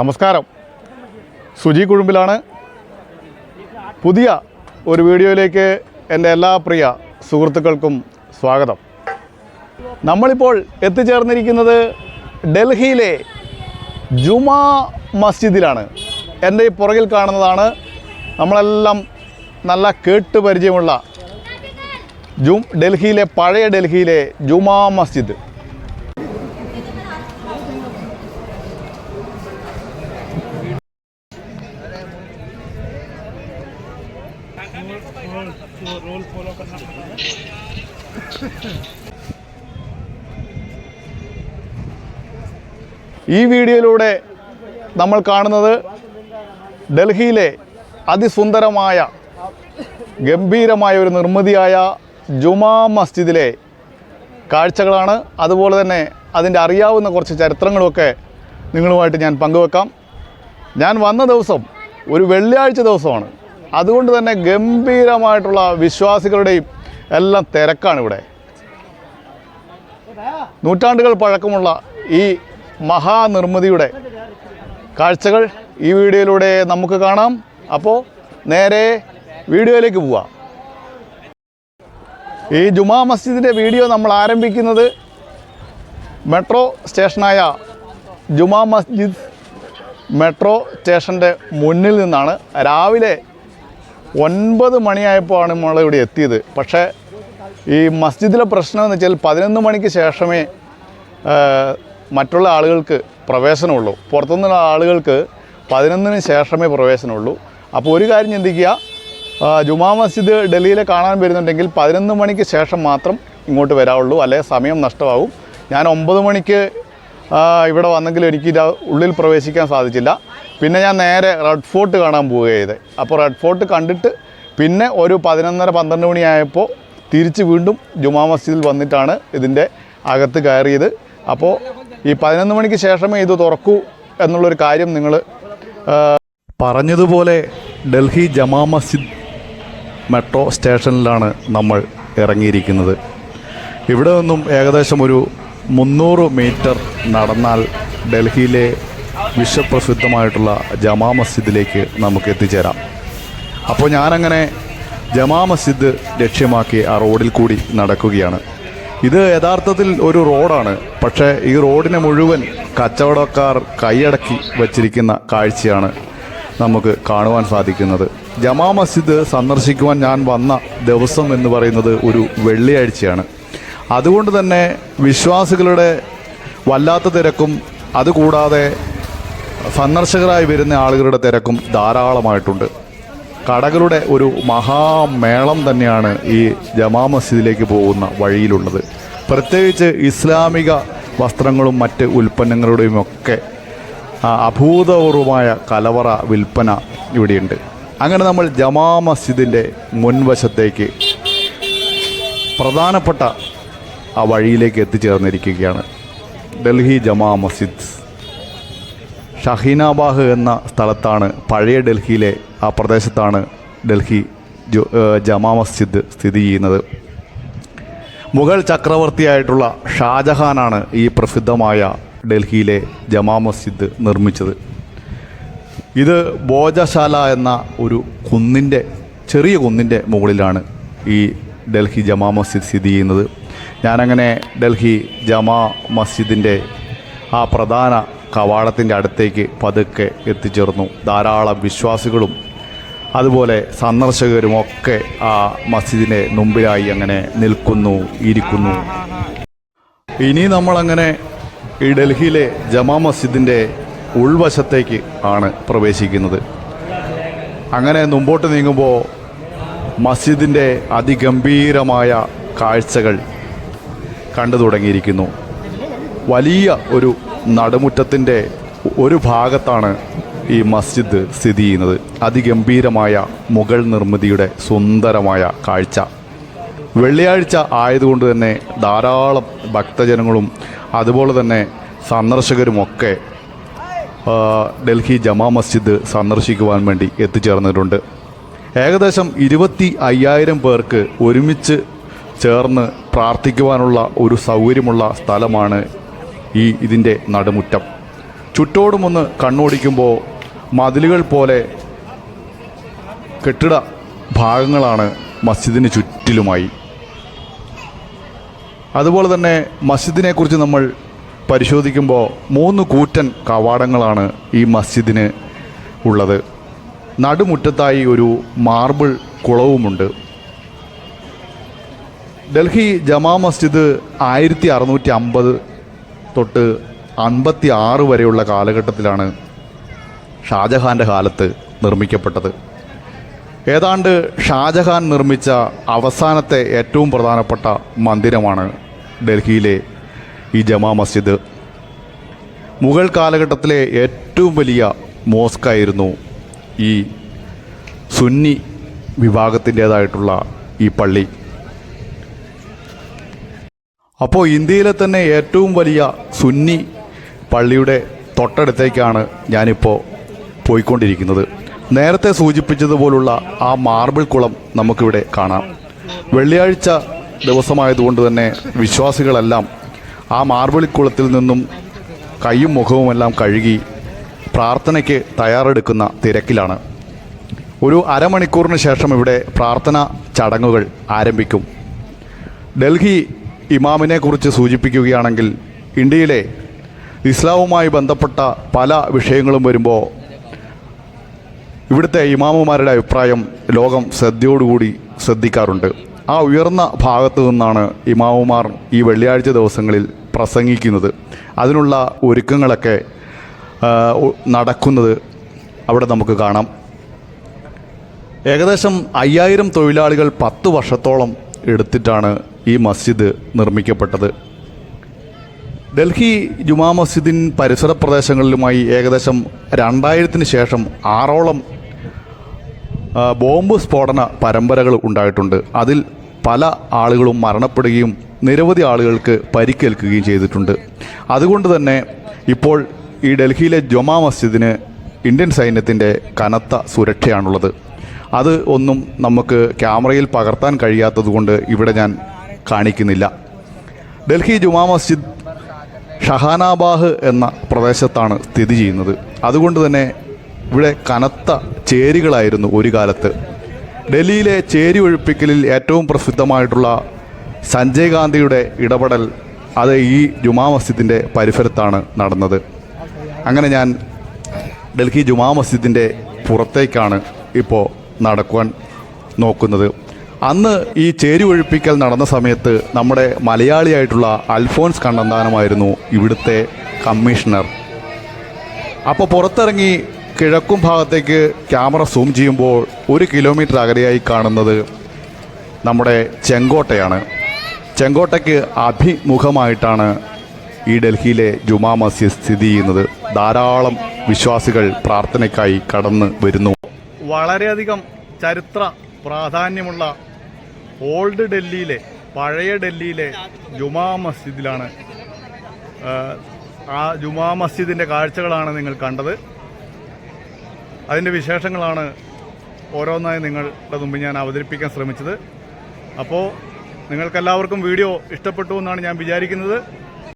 നമസ്കാരം, സുജി കുഴുമ്പിലാണ്. പുതിയ ഒരു വീഡിയോയിലേക്ക് എൻ്റെ എല്ലാ പ്രിയ സുഹൃത്തുക്കൾക്കും സ്വാഗതം. നമ്മളിപ്പോൾ എത്തിച്ചേർന്നിരിക്കുന്നത് ഡൽഹിയിലെ ജുമാ മസ്ജിദിലാണ്. എൻ്റെ ഈ പുറകിൽ കാണുന്നതാണ് നമ്മളെല്ലാം നല്ല കേട്ടുപരിചയമുള്ള ഡൽഹിയിലെ പഴയ ഡൽഹിയിലെ ജുമാ മസ്ജിദ്. ഈ വീഡിയോയിലൂടെ നമ്മൾ കാണുന്നത് ഡൽഹിയിലെ അതിസുന്ദരമായ ഗംഭീരമായ ഒരു നിർമ്മിതിയായ ജുമാ മസ്ജിദിലെ കാഴ്ചകളാണ്. അതുപോലെ തന്നെ അതിൻ്റെ അറിയാവുന്ന കുറച്ച് ചരിത്രങ്ങളുമൊക്കെ നിങ്ങളുമായിട്ട് ഞാൻ പങ്കുവെക്കാം. ഞാൻ വന്ന ദിവസം ഒരു വെള്ളിയാഴ്ച ദിവസമാണ്. അതുകൊണ്ട് തന്നെ ഗംഭീരമായിട്ടുള്ള വിശ്വാസികളുടെയും എല്ലാം തിരക്കാണ് ഇവിടെ. നൂറ്റാണ്ടുകൾ പഴക്കമുള്ള ഈ മഹാനിർമ്മിതിയുടെ കാഴ്ചകൾ ഈ വീഡിയോയിലൂടെ നമുക്ക് കാണാം. അപ്പോൾ നേരെ വീഡിയോയിലേക്ക് പോവാം. ഈ ജുമാ മസ്ജിദിൻ്റെ വീഡിയോ നമ്മൾ ആരംഭിക്കുന്നത് മെട്രോ സ്റ്റേഷനായ ജുമാ മസ്ജിദ് മെട്രോ സ്റ്റേഷൻ്റെ മുന്നിൽ നിന്നാണ്. രാവിലെ 9 മണിയായപ്പോഴാണ് നമ്മളിവിടെ എത്തിയത്. പക്ഷേ ഈ മസ്ജിദിലെ പ്രശ്നം എന്ന് വെച്ചാൽ 11 മണിക്ക് ശേഷമേ മറ്റുള്ള ആളുകൾക്ക് പ്രവേശനമുള്ളൂ. പുറത്തുനിന്നുള്ള ആളുകൾക്ക് 11-ന് ശേഷമേ പ്രവേശനമുള്ളൂ. അപ്പോൾ ഒരു കാര്യം ചിന്തിക്കുക, ജുമാ മസ്ജിദ് ഡൽഹിയിൽ കാണാൻ വരുന്നുണ്ടെങ്കിൽ 11 മണിക്ക് ശേഷം മാത്രം ഇങ്ങോട്ട് വരാവുള്ളൂ, അല്ലെങ്കിൽ സമയം നഷ്ടമാകും. ഞാൻ 9 മണിക്ക് ഇവിടെ വന്നെങ്കിലും എനിക്ക് ഉള്ളിൽ പ്രവേശിക്കാൻ സാധിച്ചില്ല. പിന്നെ ഞാൻ നേരെ റെഡ് ഫോർട്ട് കാണാൻ പോവുകയത്. അപ്പോൾ റെഡ് ഫോർട്ട് കണ്ടിട്ട് പിന്നെ ഒരു 11:30-12 മണിയായപ്പോൾ തിരിച്ച് വീണ്ടും ജുമാ മസ്ജിദിൽ വന്നിട്ടാണ് ഇതിൻ്റെ അകത്ത് കയറിയത്. അപ്പോൾ ഈ 11 മണിക്ക് ശേഷമേ ഇത് തുറക്കൂ എന്നുള്ളൊരു കാര്യം നിങ്ങൾ പറഞ്ഞതുപോലെ ഡൽഹി ജമാ മസ്ജിദ് മെട്രോ സ്റ്റേഷനിലാണ് നമ്മൾ ഇറങ്ങിയിരിക്കുന്നത്. ഇവിടെ നിന്നും ഏകദേശം ഒരു 300 മീറ്റർ നടന്നാൽ ഡൽഹിയിലെ വിശ്വപ്രസിദ്ധമായിട്ടുള്ള ജമാ മസ്ജിദിലേക്ക് നമുക്ക് എത്തിച്ചേരാം. അപ്പോൾ ഞാനങ്ങനെ ജമാ മസ്ജിദ് ലക്ഷ്യമാക്കി ആ റോഡിൽ കൂടി നടക്കുകയാണ്. ഇത് യഥാർത്ഥത്തിൽ ഒരു റോഡാണ്. പക്ഷേ ഈ റോഡിനെ മുഴുവൻ കച്ചവടക്കാർ കൈയടക്കി വച്ചിരിക്കുന്ന കാഴ്ചയാണ് നമുക്ക് കാണുവാൻ സാധിക്കുന്നത്. ജമാ മസ്ജിദ് സന്ദർശിക്കുവാൻ ഞാൻ വന്ന ദിവസം എന്ന് പറയുന്നത് ഒരു വെള്ളിയാഴ്ചയാണ്. അതുകൊണ്ട് തന്നെ വിശ്വാസികളുടെ വല്ലാത്ത തിരക്കും അതുകൂടാതെ സന്ദർശകരായി വരുന്ന ആളുകളുടെ തിരക്കും ധാരാളമായിട്ടുണ്ട്. കടകളുടെ ഒരു മഹാമേളം തന്നെയാണ് ഈ ജമാ മസ്ജിദിലേക്ക് പോകുന്ന വഴിയിലുള്ളത്. പ്രത്യേകിച്ച് ഇസ്ലാമിക വസ്ത്രങ്ങളും മറ്റ് ഉൽപ്പന്നങ്ങളുടെയും ഒക്കെ അഭൂതപൂർവമായ കലവറ വിൽപ്പന ഇവിടെയുണ്ട്. അങ്ങനെ നമ്മൾ ജമാ മസ്ജിദിൻ്റെ മുൻവശത്തേക്ക് പ്രധാനപ്പെട്ട ആ വഴിയിലേക്ക് എത്തിച്ചേർന്നിരിക്കുകയാണ്. ഡൽഹി ജമാ മസ്ജിദ് ഷഹീനാബാഗ് എന്ന സ്ഥലത്താണ്, പഴയ ഡൽഹിയിലെ ആ പ്രദേശത്താണ് ഡൽഹി ജമാ മസ്ജിദ് സ്ഥിതി ചെയ്യുന്നത്. മുഗൾ ചക്രവർത്തിയായിട്ടുള്ള ഷാജഹാനാണ് ഈ പ്രസിദ്ധമായ ഡൽഹിയിലെ ജമാ മസ്ജിദ് നിർമ്മിച്ചത്. ഇത് ഭോജശാല എന്ന ഒരു ചെറിയ കുന്നിൻ്റെ മുകളിലാണ് ഈ ഡൽഹി ജമാ മസ്ജിദ് സ്ഥിതി ചെയ്യുന്നത്. ഞാനങ്ങനെ ഡൽഹി ജമാ മസ്ജിദിൻ്റെ ആ പ്രധാന കവാടത്തിൻ്റെ അടുത്തേക്ക് പതുക്കെ എത്തിച്ചേർന്നു. ധാരാളം വിശ്വാസികളും അതുപോലെ സന്ദർശകരുമൊക്കെ ആ മസ്ജിദിൻ്റെ മുമ്പിലായി അങ്ങനെ നിൽക്കുന്നു, ഇരിക്കുന്നു. ഇനി നമ്മളങ്ങനെ ഈ ഡൽഹിയിലെ ജമാ മസ്ജിദിൻ്റെ ഉൾവശത്തേക്ക് ആണ് പ്രവേശിക്കുന്നത്. അങ്ങനെ മുമ്പോട്ട് നീങ്ങുമ്പോൾ മസ്ജിദിൻ്റെ അതിഗംഭീരമായ കാഴ്ചകൾ കണ്ടു തുടങ്ങിയിരിക്കുന്നു. വലിയ ഒരു നടുമുറ്റത്തിൻ്റെ ഒരു ഭാഗത്താണ് ഈ മസ്ജിദ് സ്ഥിതി ചെയ്യുന്നത്. അതിഗംഭീരമായ മുഗൾ നിർമ്മിതിയുടെ സുന്ദരമായ കാഴ്ച. വെള്ളിയാഴ്ച ആയതുകൊണ്ട് തന്നെ ധാരാളം ഭക്തജനങ്ങളും അതുപോലെ തന്നെ സന്ദർശകരുമൊക്കെ ഡൽഹി ജമാ മസ്ജിദ് സന്ദർശിക്കുവാൻ വേണ്ടി എത്തിച്ചേർന്നിട്ടുണ്ട്. ഏകദേശം 25,000 പേർക്ക് ഒരുമിച്ച് ചേർന്ന് പ്രാർത്ഥിക്കുവാനുള്ള ഒരു സൗകര്യമുള്ള സ്ഥലമാണ് ഇതിൻ്റെ നടുമുറ്റം. ചുറ്റോടുമൊന്ന് കണ്ണോടിക്കുമ്പോൾ മതിലുകൾ പോലെ കെട്ടിട ഭാഗങ്ങളാണ് മസ്ജിദിന് ചുറ്റിലുമായി. അതുപോലെ തന്നെ മസ്ജിദിനെക്കുറിച്ച് നമ്മൾ പരിശോധിക്കുമ്പോൾ 3 കൂറ്റൻ കവാടങ്ങളാണ് ഈ മസ്ജിദിന് ഉള്ളത്. നടുമുറ്റത്തായി ഒരു മാർബിൾ കുളവുമുണ്ട്. ഡൽഹി ജമാ മസ്ജിദ് 1650 തൊട്ട് 56 വരെയുള്ള കാലഘട്ടത്തിലാണ് ഷാജഹാൻ്റെ കാലത്ത് നിർമ്മിക്കപ്പെട്ടത്. ഏതാണ്ട് ഷാജഹാൻ നിർമ്മിച്ച അവസാനത്തെ ഏറ്റവും പ്രധാനപ്പെട്ട മന്ദിരമാണ് ഡൽഹിയിലെ ഈ ജമാ മസ്ജിദ്. മുഗൾ കാലഘട്ടത്തിലെ ഏറ്റവും വലിയ മോസ്കായിരുന്നു ഈ സുന്നി വിഭാഗത്തിൻ്റേതായിട്ടുള്ള ഈ പള്ളി. അപ്പോൾ ഇന്ത്യയിലെ തന്നെ ഏറ്റവും വലിയ സുന്നി പള്ളിയുടെ തൊട്ടടുത്തേക്കാണ് ഞാനിപ്പോൾ പോയിക്കൊണ്ടിരിക്കുന്നത്. നേരത്തെ സൂചിപ്പിച്ചതുപോലുള്ള ആ മാർബിൾ കുളം നമുക്കിവിടെ കാണാം. വെള്ളിയാഴ്ച ദിവസമായതുകൊണ്ട് തന്നെ വിശ്വാസികളെല്ലാം ആ മാർബിൾ കുളത്തിൽ നിന്നും കൈയും മുഖവുമെല്ലാം കഴുകി പ്രാർത്ഥനയ്ക്ക് തയ്യാറെടുക്കുന്ന തിരക്കിലാണ്. ഒരു അരമണിക്കൂറിന് ശേഷം ഇവിടെ പ്രാർത്ഥന ചടങ്ങുകൾ ആരംഭിക്കും. ഡൽഹി ഇമാമിനെക്കുറിച്ച് സൂചിപ്പിക്കുകയാണെങ്കിൽ ഇന്ത്യയിലെ ഇസ്ലാമുമായി ബന്ധപ്പെട്ട പല വിഷയങ്ങളും വരുമ്പോൾ ഇവിടുത്തെ ഇമാമുമാരുടെ അഭിപ്രായം ലോകം ശ്രദ്ധയോടുകൂടി ശ്രദ്ധിക്കാറുണ്ട്. ആ ഉയർന്ന ഭാഗത്തു നിന്നാണ് ഇമാമുമാർ ഈ വെള്ളിയാഴ്ച ദിവസങ്ങളിൽ പ്രസംഗിക്കുന്നത്. അതിനുള്ള ഒരുക്കങ്ങളൊക്കെ നടക്കുന്നത് അവിടെ നമുക്ക് കാണാം. ഏകദേശം 5000 തൊഴിലാളികൾ 10 വർഷത്തോളം എടുത്തിട്ടാണ് ഈ മസ്ജിദ് നിർമ്മിക്കപ്പെട്ടത്. ഡൽഹി ജുമാ മസ്ജിദിൻ പരിസര പ്രദേശങ്ങളിലുമായി ഏകദേശം 2000-ന് ശേഷം 6ഓളം ബോംബ് സ്ഫോടന പരമ്പരകൾ ഉണ്ടായിട്ടുണ്ട്. അതിൽ പല ആളുകളും മരണപ്പെടുകയും നിരവധി ആളുകൾക്ക് പരിക്കേൽക്കുകയും ചെയ്തിട്ടുണ്ട്. അതുകൊണ്ട് തന്നെ ഇപ്പോൾ ഈ ഡൽഹിയിലെ ജുമാ മസ്ജിദിന് ഇന്ത്യൻ സൈന്യത്തിൻ്റെ കനത്ത സുരക്ഷയാണുള്ളത്. അത് ഒന്നും നമുക്ക് ക്യാമറയിൽ പകർത്താൻ കഴിയാത്തതുകൊണ്ട് ഇവിടെ ഞാൻ കാണിക്കുന്നില്ല. ഡൽഹി ജുമാ മസ്ജിദ് ഷഹാനാബാഗ് എന്ന പ്രദേശത്താണ് സ്ഥിതി ചെയ്യുന്നത്. അതുകൊണ്ട് തന്നെ ഇവിടെ കനത്ത ചേരികളായിരുന്നു ഒരു കാലത്ത്. ഡൽഹിയിലെ ചേരി ഒഴിപ്പിക്കലിൽ ഏറ്റവും പ്രസിദ്ധമായിട്ടുള്ള സഞ്ജയ് ഗാന്ധിയുടെ ഇടപെടൽ അത് ഈ ജുമാ മസ്ജിദിൻ്റെ പരിസരത്താണ് നടന്നത്. അങ്ങനെ ഞാൻ ഡൽഹി ജുമാ മസ്ജിദിൻ്റെ പുറത്തേക്കാണ് ഇപ്പോൾ നടക്കുവാൻ നോക്കുന്നത്. അന്ന് ഈ ചേരി ഒഴിപ്പിക്കൽ നടന്ന സമയത്ത് നമ്മുടെ മലയാളിയായിട്ടുള്ള അൽഫോൻസ് കണ്ണന്താനമായിരുന്നു ഇവിടുത്തെ കമ്മീഷണർ. അപ്പോൾ പുറത്തിറങ്ങി കിഴക്കും ഭാഗത്തേക്ക് ക്യാമറ സൂം ചെയ്യുമ്പോൾ 1 കിലോമീറ്റർ അകലെയായി കാണുന്നത് നമ്മുടെ ചെങ്കോട്ടയാണ്. ചെങ്കോട്ടയ്ക്ക് അഭിമുഖമായിട്ടാണ് ഈ ഡൽഹിയിലെ ജുമാ മസ്ജിദ് സ്ഥിതി ചെയ്യുന്നത്. ധാരാളം വിശ്വാസികൾ പ്രാർത്ഥനയ്ക്കായി കടന്നു വരുന്നു. വളരെയധികം ചരിത്ര പ്രാധാന്യമുള്ള ഓൾഡ് ഡൽഹിയിലെ പഴയ ഡൽഹിയിലെ ജുമാ മസ്ജിദിലാണ്. ആ ജുമാ മസ്ജിദിൻ്റെ കാഴ്ചകളാണ് നിങ്ങൾ കണ്ടത്. അതിൻ്റെ വിശേഷങ്ങളാണ് ഓരോന്നായി നിങ്ങളുടെ മുമ്പിൽ ഞാൻ അവതരിപ്പിക്കാൻ ശ്രമിച്ചത്. അപ്പോൾ നിങ്ങൾക്കെല്ലാവർക്കും വീഡിയോ ഇഷ്ടപ്പെട്ടു എന്നാണ് ഞാൻ വിചാരിക്കുന്നത്.